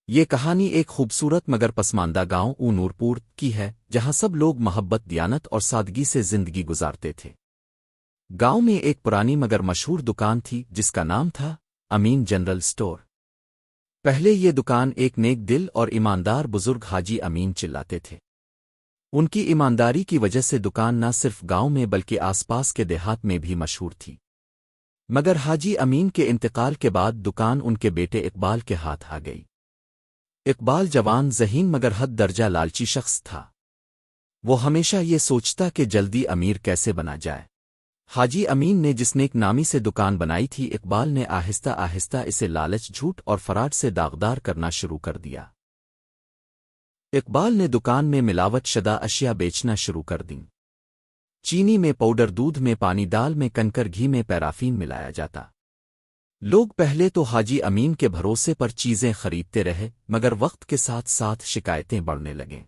یہ کہانی ایک خوبصورت مگر پسماندہ گاؤں نورپور کی ہے جہاں سب لوگ محبت دیانت اور سادگی سے زندگی گزارتے تھے۔ گاؤں میں ایک پرانی مگر مشہور دکان تھی جس کا نام تھا امین جنرل سٹور۔ پہلے یہ دکان ایک نیک دل اور ایماندار بزرگ حاجی امین چلاتے تھے۔ ان کی ایمانداری کی وجہ سے دکان نہ صرف گاؤں میں بلکہ آس پاس کے دیہات میں بھی مشہور تھی۔ مگر حاجی امین کے انتقال کے بعد دکان ان کے بیٹے اقبال کے ہاتھ آ گئی۔ اقبال جوان ذہین مگر حد درجہ لالچی شخص تھا۔ وہ ہمیشہ یہ سوچتا کہ جلدی امیر کیسے بنا جائے۔ حاجی امین نے جس نیک نامی سے دکان بنائی تھی، اقبال نے آہستہ آہستہ اسے لالچ، جھوٹ اور فراڈ سے داغدار کرنا شروع کر دیا۔ اقبال نے دکان میں ملاوٹ شدہ اشیاء بیچنا شروع کر دیں۔ چینی میں پاؤڈر، دودھ میں پانی، دال میں کنکر، گھی میں پیرافین ملایا جاتا۔ لوگ پہلے تو حاجی امین کے بھروسے پر چیزیں خریدتے رہے، مگر وقت کے ساتھ ساتھ شکایتیں بڑھنے لگیں۔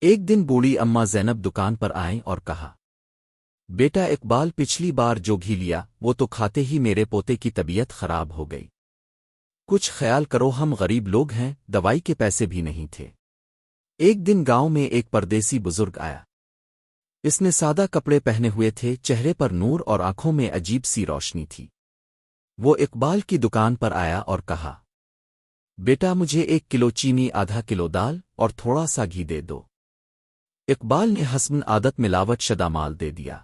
ایک دن بوڑھی اماں زینب دکان پر آئیں اور کہا، بیٹا اقبال، پچھلی بار جو گھی لیا وہ تو کھاتے ہی میرے پوتے کی طبیعت خراب ہو گئی۔ کچھ خیال کرو، ہم غریب لوگ ہیں، دوائی کے پیسے بھی نہیں تھے۔ ایک دن گاؤں میں ایک پردیسی بزرگ آیا۔ اس نے سادہ کپڑے پہنے ہوئے تھے، چہرے پر نور اور آنکھوں میں عجیب سی روشنی تھی۔ وہ اقبال کی دکان پر آیا اور کہا، بیٹا مجھے 1 کلو چینی، آدھا کلو دال اور تھوڑا سا گھی دے دو۔ اقبال نے حسب عادت ملاوٹ شدہ مال دے دیا۔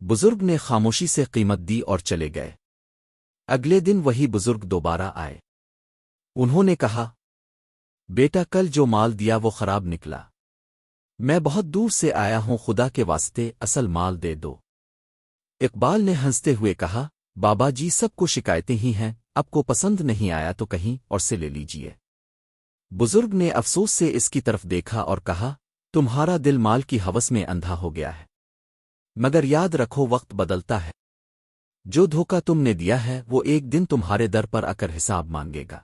بزرگ نے خاموشی سے قیمت دی اور چلے گئے۔ اگلے دن وہی بزرگ دوبارہ آئے۔ انہوں نے کہا، بیٹا کل جو مال دیا وہ خراب نکلا۔ میں بہت دور سے آیا ہوں، خدا کے واسطے اصل مال دے دو۔ اقبال نے ہنستے ہوئے کہا، بابا جی سب کو شکایتیں ہی ہیں، آپ کو پسند نہیں آیا تو کہیں اور سے لے لیجئے۔ بزرگ نے افسوس سے اس کی طرف دیکھا اور کہا، تمہارا دل مال کی ہوس میں اندھا ہو گیا ہے، مگر یاد رکھو وقت بدلتا ہے۔ جو دھوکہ تم نے دیا ہے وہ ایک دن تمہارے در پر آ کر حساب مانگے گا۔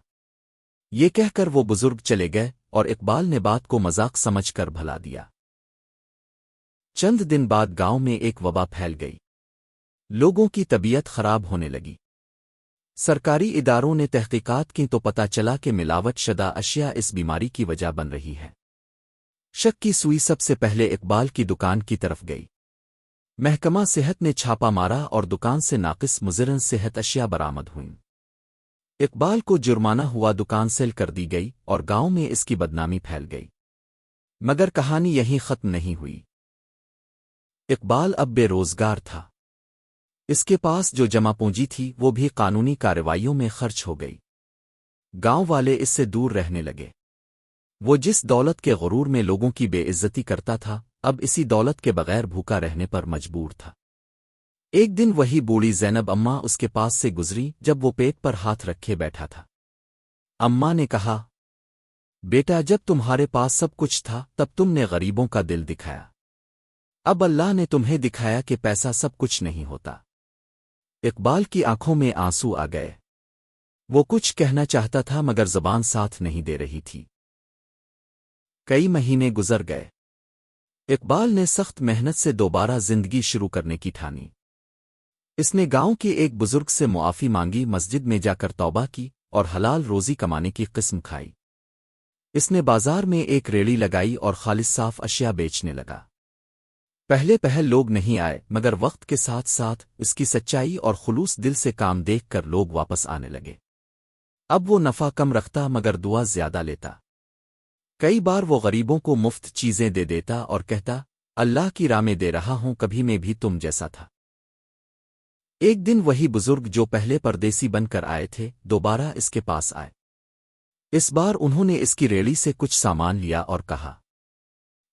یہ کہہ کر وہ بزرگ چلے گئے اور اقبال نے بات کو مذاق سمجھ کر بھلا دیا۔ چند دن بعد گاؤں میں ایک وبا پھیل گئی۔ لوگوں کی طبیعت خراب ہونے لگی۔ سرکاری اداروں نے تحقیقات کی تو پتہ چلا کہ ملاوٹ شدہ اشیاء اس بیماری کی وجہ بن رہی ہے۔ شک کی سوئی سب سے پہلے اقبال کی دکان کی طرف گئی۔ محکمہ صحت نے چھاپا مارا اور دکان سے ناقص مضر صحت اشیاء برآمد ہوئیں۔ اقبال کو جرمانہ ہوا، دکان سیل کر دی گئی اور گاؤں میں اس کی بدنامی پھیل گئی۔ مگر کہانی یہیں ختم نہیں ہوئی۔ اقبال اب بے روزگار تھا۔ اس کے پاس جو جمع پونجی تھی وہ بھی قانونی کارروائیوں میں خرچ ہو گئی۔ گاؤں والے اس سے دور رہنے لگے۔ وہ جس دولت کے غرور میں لوگوں کی بے عزتی کرتا تھا، اب اسی دولت کے بغیر بھوکا رہنے پر مجبور تھا۔ ایک دن وہی بوڑھی زینب اماں اس کے پاس سے گزری جب وہ پیٹ پر ہاتھ رکھے بیٹھا تھا۔ اماں نے کہا، بیٹا جب تمہارے پاس سب کچھ تھا تب تم نے غریبوں کا دل دکھایا۔ اب اللہ نے تمہیں دکھایا کہ پیسہ سب کچھ نہیں ہوتا۔ اقبال کی آنکھوں میں آنسو آ گئے۔ وہ کچھ کہنا چاہتا تھا مگر زبان ساتھ نہیں دے رہی تھی۔ کئی مہینے گزر گئے۔ اقبال نے سخت محنت سے دوبارہ زندگی شروع کرنے کی ٹھانی۔ اس نے گاؤں کے ایک بزرگ سے معافی مانگی، مسجد میں جا کر توبہ کی اور حلال روزی کمانے کی قسم کھائی۔ اس نے بازار میں ایک ریڑھی لگائی اور خالص صاف اشیاء بیچنے لگا۔ پہلے لوگ نہیں آئے، مگر وقت کے ساتھ ساتھ اس کی سچائی اور خلوص دل سے کام دیکھ کر لوگ واپس آنے لگے۔ اب وہ نفع کم رکھتا مگر دعا زیادہ لیتا۔ کئی بار وہ غریبوں کو مفت چیزیں دے دیتا اور کہتا، اللہ کی راہ میں دے رہا ہوں، کبھی میں بھی تم جیسا تھا۔ ایک دن وہی بزرگ جو پہلے پردیسی بن کر آئے تھے دوبارہ اس کے پاس آئے۔ اس بار انہوں نے اس کی ریڑھی سے کچھ سامان لیا اور کہا،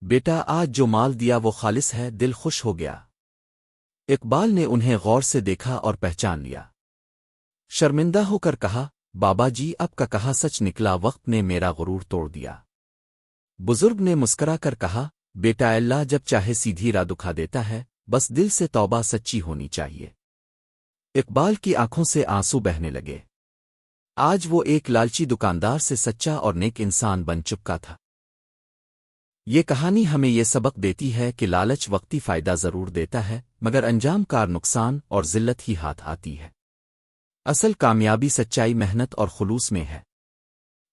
بیٹا آج جو مال دیا وہ خالص ہے، دل خوش ہو گیا۔ اقبال نے انہیں غور سے دیکھا اور پہچان لیا۔ شرمندہ ہو کر کہا، بابا جی اب کا کہا سچ نکلا، وقت نے میرا غرور توڑ دیا۔ بزرگ نے مسکرا کر کہا، بیٹا اللہ جب چاہے سیدھی راہ دکھا دیتا ہے، بس دل سے توبہ سچی ہونی چاہیے۔ اقبال کی آنکھوں سے آنسو بہنے لگے۔ آج وہ ایک لالچی دکاندار سے سچا اور نیک انسان بن چکا تھا۔ یہ کہانی ہمیں یہ سبق دیتی ہے کہ لالچ وقتی فائدہ ضرور دیتا ہے، مگر انجام کار نقصان اور ذلت ہی ہاتھ آتی ہے۔ اصل کامیابی سچائی، محنت اور خلوص میں ہے۔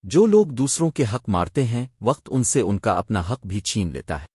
جو لوگ دوسروں کے حق مارتے ہیں وقت ان سے ان کا اپنا حق بھی چھین لیتا ہے۔